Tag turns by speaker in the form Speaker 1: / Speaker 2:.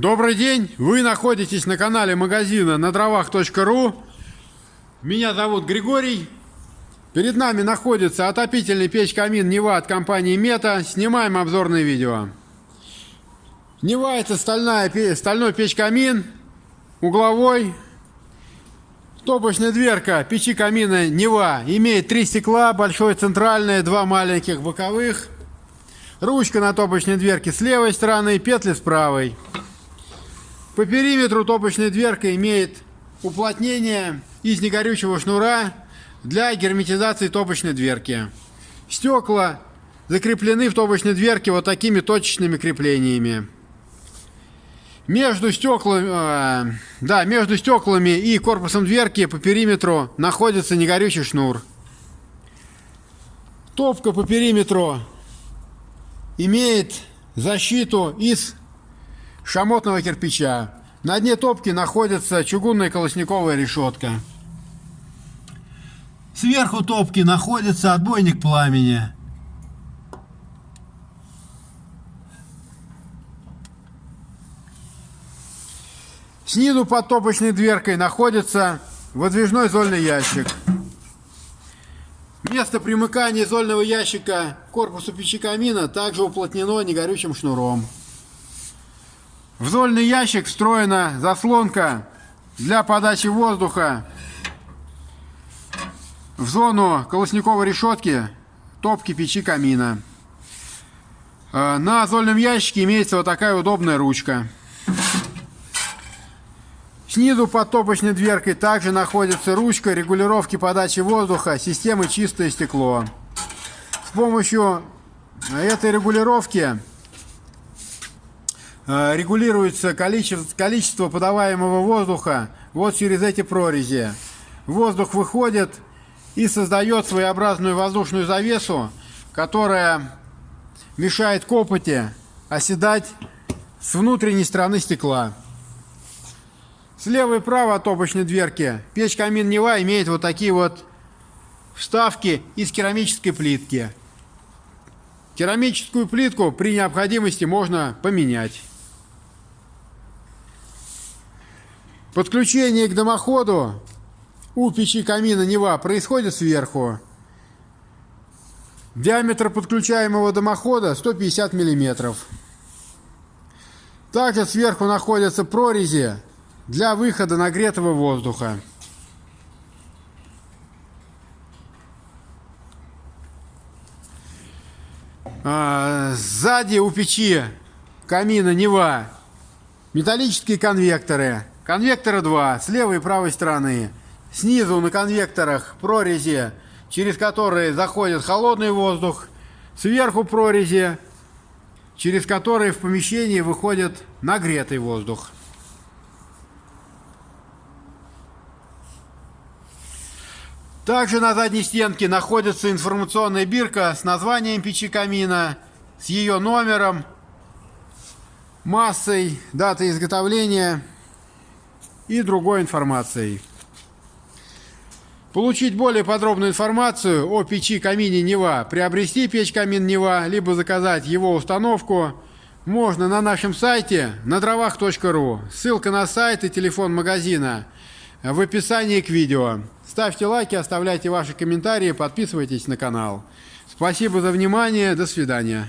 Speaker 1: Добрый день! Вы находитесь на канале магазина надровах.ру. Меня зовут Григорий. Перед нами находится отопительный печь-камин Нева от компании Мета. Снимаем обзорное видео. Нева — это стальной печь-камин, угловой. Топочная дверка печи камина Нева имеет 3 стекла, большое центральное, 2 маленьких боковых. Ручка на топочной дверке с левой стороны, петли с правой. По периметру топочная дверка имеет уплотнение из негорючего шнура для герметизации топочной дверки. Стекла закреплены в топочной дверке вот такими точечными креплениями. Между стеклами и корпусом дверки по периметру находится негорючий шнур. Топка по периметру имеет защиту из шамотного кирпича. На дне топки находится чугунная колосниковая решетка. Сверху топки находится отбойник пламени. Снизу под топочной дверкой находится выдвижной зольный ящик. Место примыкания зольного ящика к корпусу печи камина также уплотнено негорючим шнуром. В зольный ящик встроена заслонка для подачи воздуха в зону колосниковой решетки топки печи камина. На зольном ящике имеется вот такая удобная ручка. Снизу под топочной дверкой также находится ручка регулировки подачи воздуха системы чистое стекло. С помощью этой регулировки регулируется количество подаваемого воздуха вот через эти прорези. Воздух выходит и создает своеобразную воздушную завесу, которая мешает копоти оседать с внутренней стороны стекла. Слева и право от топочной дверки печь-камин Нева имеет вот такие вот вставки из керамической плитки. Керамическую плитку при необходимости можно поменять. Подключение к дымоходу у печи камина Нева происходит сверху. Диаметр подключаемого дымохода 150 мм. Также сверху находятся прорези для выхода нагретого воздуха. Сзади у печи камина Нева металлические конвекторы. Конвектора 2 с левой и правой стороны. Снизу на конвекторах прорези, через которые заходит холодный воздух. Сверху прорези, через которые в помещении выходит нагретый воздух. Также на задней стенке находится информационная бирка с названием печи камина, с ее номером, массой, датой изготовления и другой информацией. Получить более подробную информацию о печи камине Нева, приобрести печь-камин Нева, либо заказать его установку можно на нашем сайте надровах.ру. Ссылка на сайт и телефон магазина в описании к видео. Ставьте лайки, оставляйте ваши комментарии, подписывайтесь на канал. Спасибо за внимание, до свидания.